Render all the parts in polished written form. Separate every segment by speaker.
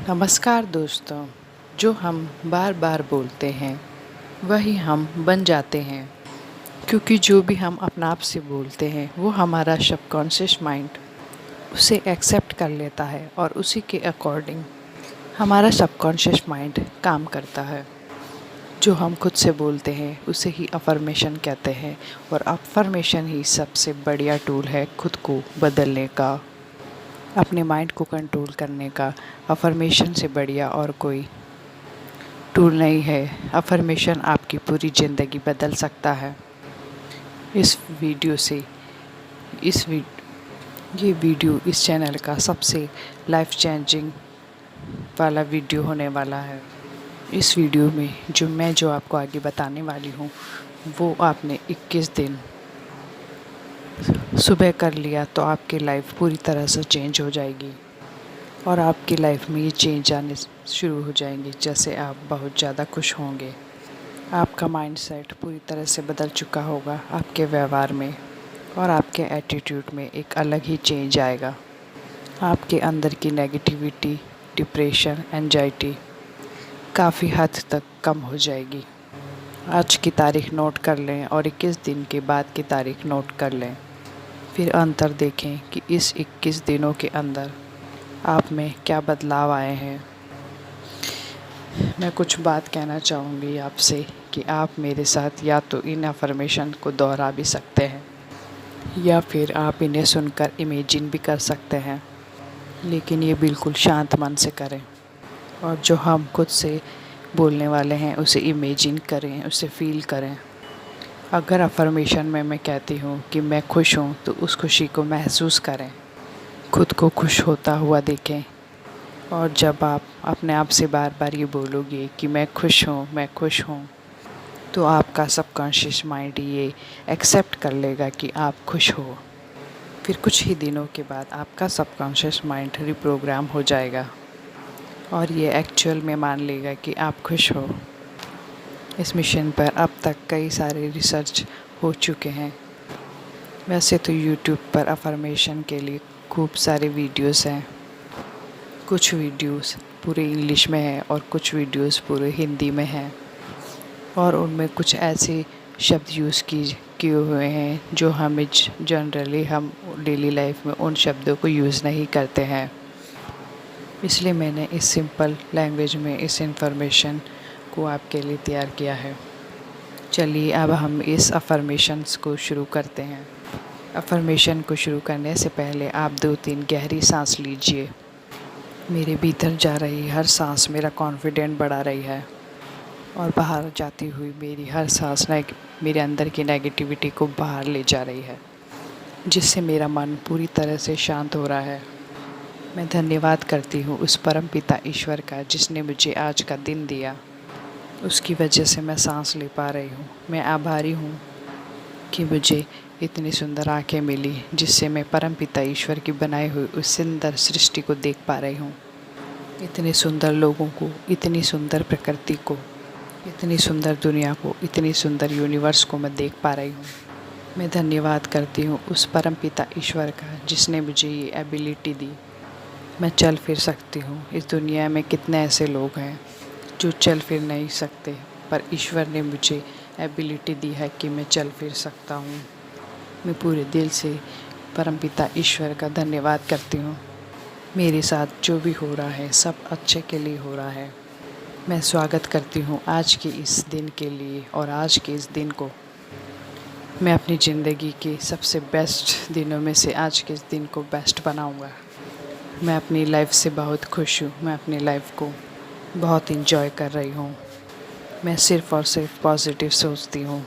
Speaker 1: नमस्कार दोस्तों। जो हम बार बार बोलते हैं वही हम बन जाते हैं, क्योंकि जो भी हम अपना आप से बोलते हैं वो हमारा सबकॉन्शियस माइंड उसे एक्सेप्ट कर लेता है और उसी के अकॉर्डिंग हमारा सबकॉन्शियस माइंड काम करता है। जो हम खुद से बोलते हैं उसे ही अफर्मेशन कहते हैं, और अफर्मेशन ही सबसे बढ़िया टूल है खुद को बदलने का, अपने माइंड को कंट्रोल करने का। अफर्मेशन से बढ़िया और कोई टूल नहीं है। अफर्मेशन आपकी पूरी ज़िंदगी बदल सकता है। इस वीडियो से ये वीडियो इस चैनल का सबसे लाइफ चेंजिंग वाला वीडियो होने वाला है। इस वीडियो में जो आपको आगे बताने वाली हूँ वो आपने 21 दिन सुबह कर लिया तो आपकी लाइफ पूरी तरह से चेंज हो जाएगी, और आपकी लाइफ में ये चेंज आने शुरू हो जाएंगे। जैसे आप बहुत ज़्यादा खुश होंगे, आपका माइंडसेट पूरी तरह से बदल चुका होगा, आपके व्यवहार में और आपके एटीट्यूड में एक अलग ही चेंज आएगा। आपके अंदर की नेगेटिविटी, डिप्रेशन, एंजाइटी काफ़ी हद तक कम हो जाएगी। आज की तारीख नोट कर लें और 21 दिन के बाद की तारीख नोट कर लें, फिर अंतर देखें कि इस 21 दिनों के अंदर आप में क्या बदलाव आए हैं। मैं कुछ बात कहना चाहूँगी आपसे कि आप मेरे साथ या तो इन अफर्मेशन को दोहरा भी सकते हैं, या फिर आप इन्हें सुनकर इमेजिन भी कर सकते हैं, लेकिन ये बिल्कुल शांत मन से करें। और जो हम खुद से बोलने वाले हैं उसे इमेजिन करें, उसे फील करें। अगर अफर्मेशन में मैं कहती हूँ कि मैं खुश हूँ, तो उस खुशी को महसूस करें, खुद को खुश होता हुआ देखें। और जब आप अपने आप से बार बार ये बोलोगे कि मैं खुश हूँ, तो आपका सबकॉन्शियस माइंड ये एक्सेप्ट कर लेगा कि आप खुश हो। फिर कुछ ही दिनों के बाद आपका सबकॉन्शियस माइंड रिप्रोग्राम हो जाएगा और ये एक्चुअल में मान लेगा कि आप खुश हो। इस मिशन पर अब तक कई सारे रिसर्च हो चुके हैं। वैसे तो यूट्यूब पर अफर्मेशन के लिए खूब सारे वीडियोस हैं। कुछ वीडियोस पूरे इंग्लिश में हैं और कुछ वीडियोस पूरे हिंदी में हैं, और उनमें कुछ ऐसे शब्द यूज़ किए हुए हैं जो हमें जनरली हम डेली लाइफ में उन शब्दों को यूज़ नहीं करते हैं। इसलिए मैंने इस सिंपल लैंग्वेज में इस इंफॉर्मेशन को आपके लिए तैयार किया है। चलिए अब हम इस अफर्मेशंस को शुरू करते हैं। अफर्मेशन को शुरू करने से पहले आप 2-3 गहरी सांस लीजिए। मेरे भीतर जा रही हर सांस मेरा कॉन्फिडेंट बढ़ा रही है, और बाहर जाती हुई मेरी हर सांस मेरे अंदर की नेगेटिविटी को बाहर ले जा रही है, जिससे मेरा मन पूरी तरह से शांत हो रहा है। मैं धन्यवाद करती हूँ उस परम पिता ईश्वर का जिसने मुझे आज का दिन दिया। उसकी वजह से मैं सांस ले पा रही हूँ। मैं आभारी हूँ कि मुझे इतनी सुंदर आँखें मिली, जिससे मैं परम पिता ईश्वर की बनाई हुई उस सुंदर सृष्टि को देख पा रही हूँ। इतने सुंदर लोगों को, इतनी सुंदर प्रकृति को, इतनी सुंदर दुनिया को, इतनी सुंदर यूनिवर्स को मैं देख पा रही हूँ। मैं धन्यवाद करती हूँ उस परम पिता ईश्वर का जिसने मुझे ये एबिलिटी दी। मैं चल फिर सकती हूँ। इस दुनिया में कितने ऐसे लोग हैं जो चल फिर नहीं सकते, पर ईश्वर ने मुझे एबिलिटी दी है कि मैं चल फिर सकता हूँ। मैं पूरे दिल से परमपिता ईश्वर का धन्यवाद करती हूँ। मेरे साथ जो भी हो रहा है सब अच्छे के लिए हो रहा है। मैं स्वागत करती हूँ आज के इस दिन के लिए, और आज के इस दिन को मैं अपनी ज़िंदगी के सबसे बेस्ट दिनों में से आज के इस दिन को बेस्ट बनाऊँगा। मैं अपनी लाइफ से बहुत खुश हूँ। मैं अपनी लाइफ को बहुत इंजॉय कर रही हूँ। मैं सिर्फ़ और सिर्फ पॉजिटिव सोचती हूँ।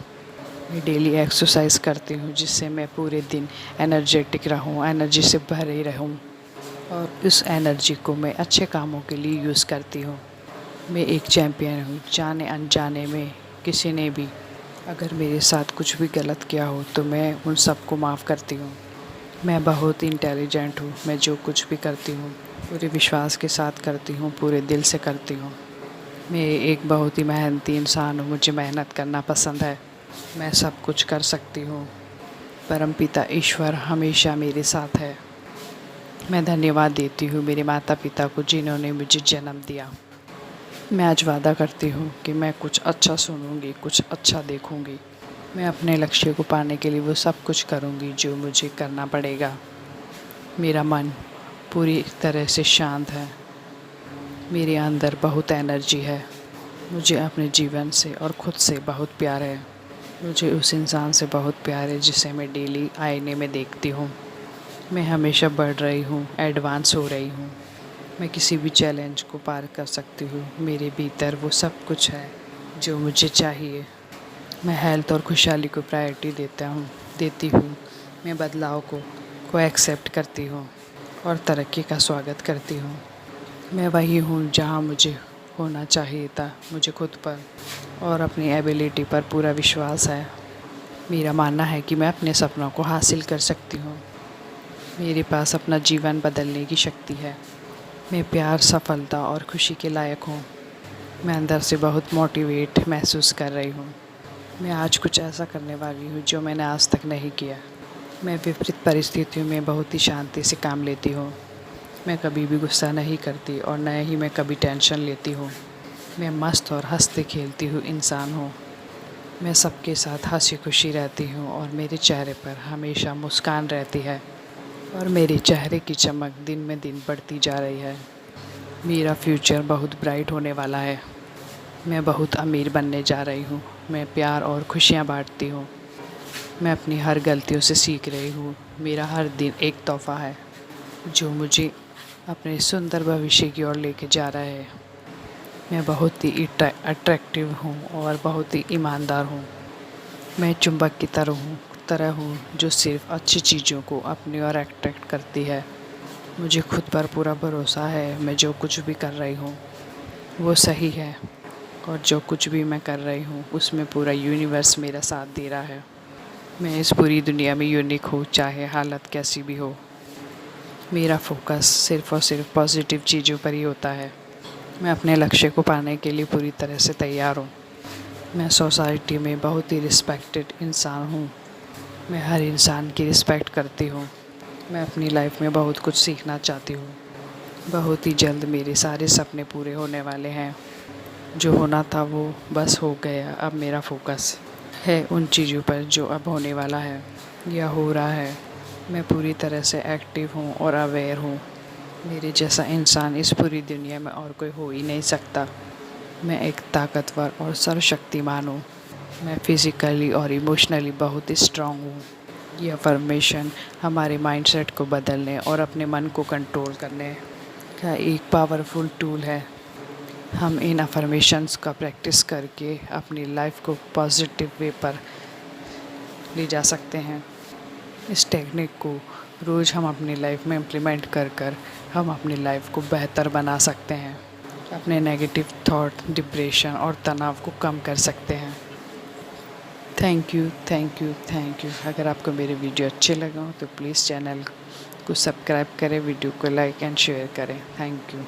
Speaker 1: मैं डेली एक्सरसाइज करती हूँ जिससे मैं पूरे दिन एनर्जेटिक रहूँ, एनर्जी से भरे रहूँ, और उस एनर्जी को मैं अच्छे कामों के लिए यूज़ करती हूँ। मैं एक चैम्पियन हूँ। जाने अनजाने में किसी ने भी अगर मेरे साथ कुछ भी गलत किया हो तो मैं उन सबको माफ़ करती हूँ। मैं बहुत इंटेलिजेंट हूँ। मैं जो कुछ भी करती हूँ पूरे विश्वास के साथ करती हूँ, पूरे दिल से करती हूँ। मैं एक बहुत ही मेहनती इंसान हूँ। मुझे मेहनत करना पसंद है। मैं सब कुछ कर सकती हूँ। परमपिता ईश्वर हमेशा मेरे साथ है। मैं धन्यवाद देती हूँ मेरे माता पिता को जिन्होंने मुझे जन्म दिया। मैं आज वादा करती हूँ कि मैं कुछ अच्छा सुनूंगी, कुछ अच्छा देखूंगी। मैं अपने लक्ष्य को पाने के लिए वो सब कुछ करूंगी जो मुझे करना पड़ेगा। मेरा मन पूरी तरह से शांत है। मेरे अंदर बहुत एनर्जी है। मुझे अपने जीवन से और ख़ुद से बहुत प्यार है। मुझे उस इंसान से बहुत प्यार है जिसे मैं डेली आईने में देखती हूँ। मैं हमेशा बढ़ रही हूँ, एडवांस हो रही हूँ। मैं किसी भी चैलेंज को पार कर सकती हूँ। मेरे भीतर वो सब कुछ है जो मुझे चाहिए। मैं हेल्थ और खुशहाली को प्रायोरिटी देती हूँ। मैं बदलाव को एक्सेप्ट करती हूँ और तरक्की का स्वागत करती हूँ। मैं वही हूँ जहाँ मुझे होना चाहिए था। मुझे खुद पर और अपनी एबिलिटी पर पूरा विश्वास है। मेरा मानना है कि मैं अपने सपनों को हासिल कर सकती हूँ। मेरे पास अपना जीवन बदलने की शक्ति है। मैं प्यार, सफलता और खुशी के लायक हूँ। मैं अंदर से बहुत मोटिवेट महसूस कर रही हूँ। मैं आज कुछ ऐसा करने वाली हूँ जो मैंने आज तक नहीं किया। मैं विपरीत परिस्थितियों में बहुत ही शांति से काम लेती हूँ। मैं कभी भी गुस्सा नहीं करती और न ही मैं कभी टेंशन लेती हूँ। मैं मस्त और हंसते खेलती हुई इंसान हूँ। मैं सबके साथ हंसी खुशी रहती हूँ और मेरे चेहरे पर हमेशा मुस्कान रहती है और मेरे चेहरे की चमक दिन में दिन बढ़ती जा रही है। मेरा फ्यूचर बहुत ब्राइट होने वाला है। मैं बहुत अमीर बनने जा रही हूँ। मैं प्यार और खुशियाँ बांटती हूँ। मैं अपनी हर गलतियों से सीख रही हूँ। मेरा हर दिन एक तोहफ़ा है जो मुझे अपने सुंदर भविष्य की ओर लेके जा रहा है। मैं बहुत ही अट्रैक्टिव हूँ और बहुत ही ईमानदार हूँ। मैं चुंबक की तरह हूँ जो सिर्फ अच्छी चीज़ों को अपनी ओर अट्रैक्ट करती है। मुझे खुद पर पूरा भरोसा है। मैं जो कुछ भी कर रही हूँ वो सही है और जो कुछ भी मैं कर रही हूँ उसमें पूरा यूनिवर्स मेरा साथ दे रहा है। मैं इस पूरी दुनिया में यूनिक हूँ, चाहे हालत कैसी भी हो। मेरा फोकस सिर्फ़ और सिर्फ पॉजिटिव चीज़ों पर ही होता है। मैं अपने लक्ष्य को पाने के लिए पूरी तरह से तैयार हूँ। मैं सोसाइटी में बहुत ही रिस्पेक्टेड इंसान हूँ। मैं हर इंसान की रिस्पेक्ट करती हूँ। मैं अपनी लाइफ में बहुत कुछ सीखना चाहती हूँ। बहुत ही जल्द मेरे सारे सपने पूरे होने वाले हैं। जो होना था वो बस हो गया। अब मेरा फोकस है उन चीज़ों पर जो अब होने वाला है या हो रहा है। मैं पूरी तरह से एक्टिव हूँ और अवेयर हूँ। मेरे जैसा इंसान इस पूरी दुनिया में और कोई हो ही नहीं सकता। मैं एक ताकतवर और सर्वशक्तिमान हूँ। मैं फिज़िकली और इमोशनली बहुत ही स्ट्रांग हूँ। ये अफर्मेशन हमारे माइंडसेट को बदलने और अपने मन को कंट्रोल करने का एक पावरफुल टूल है। हम इन अफर्मेशंस का प्रैक्टिस करके अपनी लाइफ को पॉजिटिव वे पर ले जा सकते हैं। इस टेक्निक को रोज़ हम अपनी लाइफ में इम्प्लीमेंट कर हम अपनी लाइफ को बेहतर बना सकते हैं। अपने नेगेटिव थॉट, डिप्रेशन और तनाव को कम कर सकते हैं। Thank you, thank you, thank you. अगर आपको मेरे वीडियो अच्छे लगे हो तो प्लीज़ चैनल को सब्सक्राइब करें, वीडियो को लाइक एंड शेयर करें। Thank you.